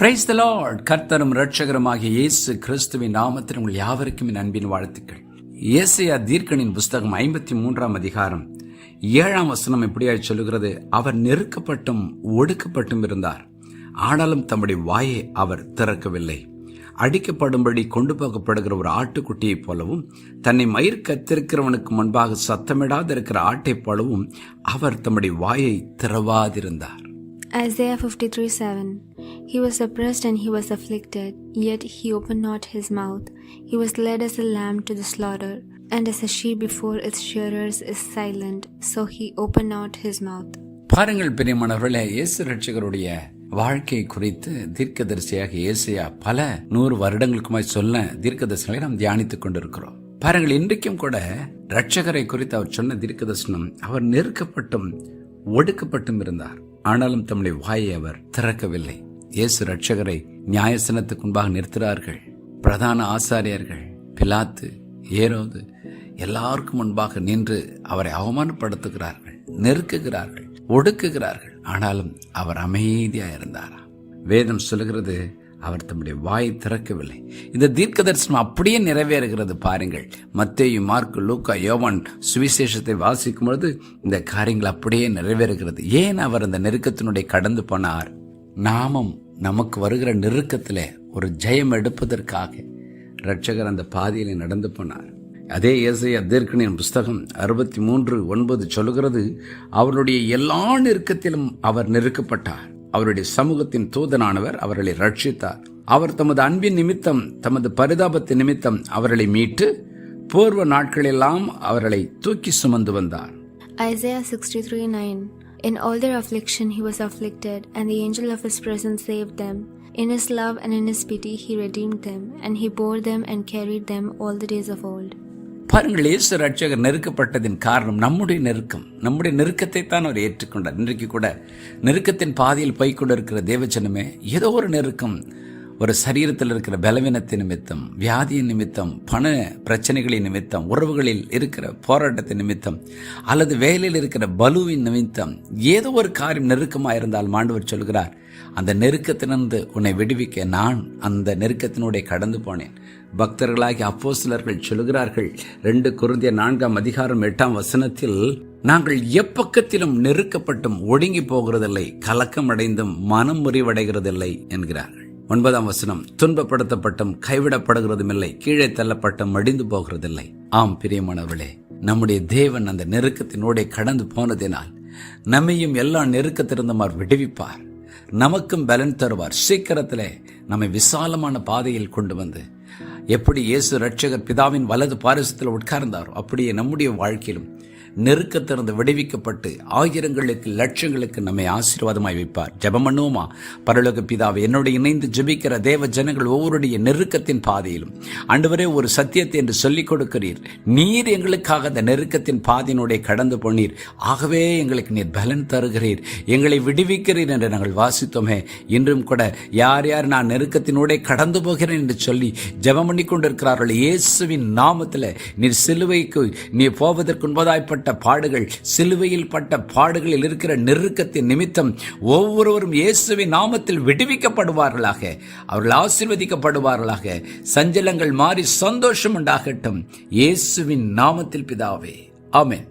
Praise the Lord. கர்த்தரும் இரட்சகருமாகிய இயேசு கிறிஸ்துவின் நாமத்தில் உங்கள் யாவருக்கும் என் அன்பின் வாழ்த்துக்கள். ஏசாயா தீர்க்கனின் புஸ்தகம் 53 அதிகாரம் 7 இப்படியாய் சொல்லுகிறது, அவர் நெருக்கப்பட்டும் ஒடுக்கப்பட்டும் இருந்தார், ஆனாலும் தம்முடைய வாயை அவர் திறக்கவில்லை. அடிக்கப்படும்படி கொண்டு போகப்படுகிற ஒரு ஆட்டுக்குட்டியைப் போலவும், தன்னை மயிர் கத்திருக்கிறவனுக்கு முன்பாக சத்தமிடாது இருக்கிற ஆட்டைப் போலவும் அவர் தம்முடைய வாயை திறவாதிருந்தார். Isaiah 53:7. He was oppressed and he was afflicted, yet he opened not his mouth. He was led as a lamb to the slaughter, and as a sheep before its shearers is silent, so he opened not his mouth. பாருங்கள் பிரியமானவர்களே, இயேசு இரட்சகருடைய வாழ்க்கை குறித்து தீர்க்கதரிசியாக ஏசாயா பல 100 வருடங்களுக்குமாய் சொன்ன தீர்க்கதரிசனங்களை நாம் தியானித்துக் கொண்டிருக்கிறோம். பாருங்கள், இன்றைக்கும் கூட இரட்சகரை குறித்து அவர் சொன்ன தீர்க்கதரிசனம், அவர் நெருக்கப்பட்டும் ஒடுக்கப்பட்டும் இருந்தார், ஆனாலும் தம்முடைய வாயை அவர் திறக்கவில்லை. இயேசு இரட்சகரை நியாயசனத்துக்கு முன்பாக நிறுத்துகிறார்கள். பிரதான ஆசாரியர்கள், பிலாத்து, ஏரோது எல்லாருக்கும் முன்பாக நின்று அவரை அவமானப்படுத்துகிறார்கள், நெருக்குகிறார்கள், ஒடுக்குகிறார்கள். ஆனாலும் அவர் அமைதியாக இருந்தார். வேதம் சொல்லுகிறது, அவர் தம்முடைய வாயை திறக்கவில்லை. இந்த தீர்க்க தரிசனம் அப்படியே நிறைவேறுகிறது. பாருங்கள், மத்தேயு, மார்க்கு, லூக்கா, யோவான் சுவிசேஷத்தை வாசிக்கும் பொழுது இந்த காரியங்கள் அப்படியே நிறைவேறுகிறது. ஏன் அவர் அந்த நெருக்கத்தினுடைய கடந்து போனார்? நாமும் நமக்கு வருகிற நெருக்கத்தில் ஒரு ஜெயம் எடுப்பதற்காக இரட்சகர் அந்த பாதையில் நடந்து போனார். அதே ஏசாயா தீர்க்கனின் புஸ்தகம் 63:9 சொல்லுகிறது, அவருடைய எல்லா நெருக்கத்திலும் அவர் நெருக்கப்பட்டார், அவருடைய சமூகத்தின் தூதனானவர் அவர்களை ரட்சித்தார். அவர் தமது அன்பின் நிமித்தம், தமது பரிதாபத்தின் நிமித்தம் அவர்களை மீட்டு பூர்வ நாட்களெல்லாம் அவர்களை தூக்கி சுமந்து வந்தார். Isaiah 63:9. In all their affliction he was afflicted, and the angel of his presence saved them. In his love and in his pity he redeemed them, and he bore them and carried them all the days of old. பாருங்கள், இயேசு இரட்சகர் நெருக்கப்பட்டதின் காரணம் நம்முடைய நெருக்கம். நம்முடைய நெருக்கத்தை தான் அவர் ஏற்றுக்கொண்டார். இன்றைக்கு கூட நெருக்கத்தின் பாதையில் போய்கொண்டிருக்கிற தேவஜனமே, ஏதோ ஒரு நெருக்கம், ஒரு சரீரத்தில் இருக்கிற பலவீனத்தின் நிமித்தம், வியாதியின் நிமித்தம், பண பிரச்சனைகளின் நிமித்தம், உறவுகளில் இருக்கிற போராட்டத்தின் நிமித்தம், அல்லது வேலையில் இருக்கிற பலுவின் நிமித்தம், ஏதோ ஒரு காரியம் நெருக்கமாக இருந்தால் ஆண்டவர் சொல்கிறார், அந்த நெருக்கத்திலிருந்து உன்னை விடுவிக்க நான் அந்த நெருக்கத்தினுடைய கடந்து போனேன். பக்தர்களாகி அப்போஸ்தலர்கள் சொல்கிறார்கள், 2 கொரிந்தியர் 4:8 நாங்கள் எப்பக்கத்திலும் நெருக்கப்பட்டும் ஒடுங்கி போகிறதில்லை, கலக்கம் அடைந்தும் மனம் முறிவடைகிறதில்லை என்கிறார்கள். 9 துன்பப்படுத்தப்பட்டும் கைவிடப்படுகிறதும் இல்லை, கீழே தள்ளப்பட்டும் மடிந்து போகிறதில்லை. ஆம் பிரியமானவர்களே, நம்முடைய தேவன் அந்த நெருக்கத்தினோட கடந்து போனதினால் நம்மையும் எல்லா நெருக்கத்திலிருந்தும் அவர் விடுவிப்பார், நமக்கும் பலன் தருவார். சீக்கிரத்திலே நம்மை விசாலமான பாதையில் கொண்டு வந்து, எப்படி இயேசு இரட்சகர் பிதாவின் வலது பாரிசத்தில் உட்கார்ந்தாரோ அப்படியே நம்முடைய வாழ்க்கையிலும் நெருக்கத்திலிருந்து விடுவிக்கப்பட்டு ஆயிரங்களுக்கு லட்சங்களுக்கு நம்மை ஆசீர்வாதமாய் வைப்பார். ஜெபம் பண்ணுவோமா? பரலோக பிதாவே, என்னோட இணைந்து ஜெபிக்கிற தேவ ஜனங்கள் ஒவ்வொருடைய நெருக்கத்தின் பாதையிலும் ஆண்டவரே ஒரு சத்தியத்தை என்று சொல்லிக் கொடுக்கிறீர். நீர் எங்களுக்காக அந்த நெருக்கத்தின் பாதையினுடைய கடந்து போனீர், ஆகவே எங்களுக்கு நீர் பலன் தருகிறீர், எங்களை விடுவிக்கிறீர் என்று நாங்கள் வாசித்தோமே. இன்றும் கூட யார் யார் நான் நெருக்கத்தினோட கடந்து போகிறேன் என்று சொல்லி ஜெபம் பண்ணி கொண்டிருக்கிறார்கள், இயேசுவின் நாமத்தில் நீர் சிலுவைக்கு நீர் போவதற்கு முன்பதாய்ப்பட்ட பாடுகள், சிலுவையில் பட்ட பாடுகளில் இருக்கிற நெருக்கத்தின் நிமித்தம் ஒவ்வொருவரும் இயேசுவின் நாமத்தில் விடுவிக்கப்படுவார்களாக, அவர்கள் ஆசீர்வதிக்கப்படுவார்களாக, சஞ்சலங்கள் மாறி சந்தோஷம் உண்டாகட்டும், இயேசுவின் நாமத்தில் பிதாவே, ஆமென்.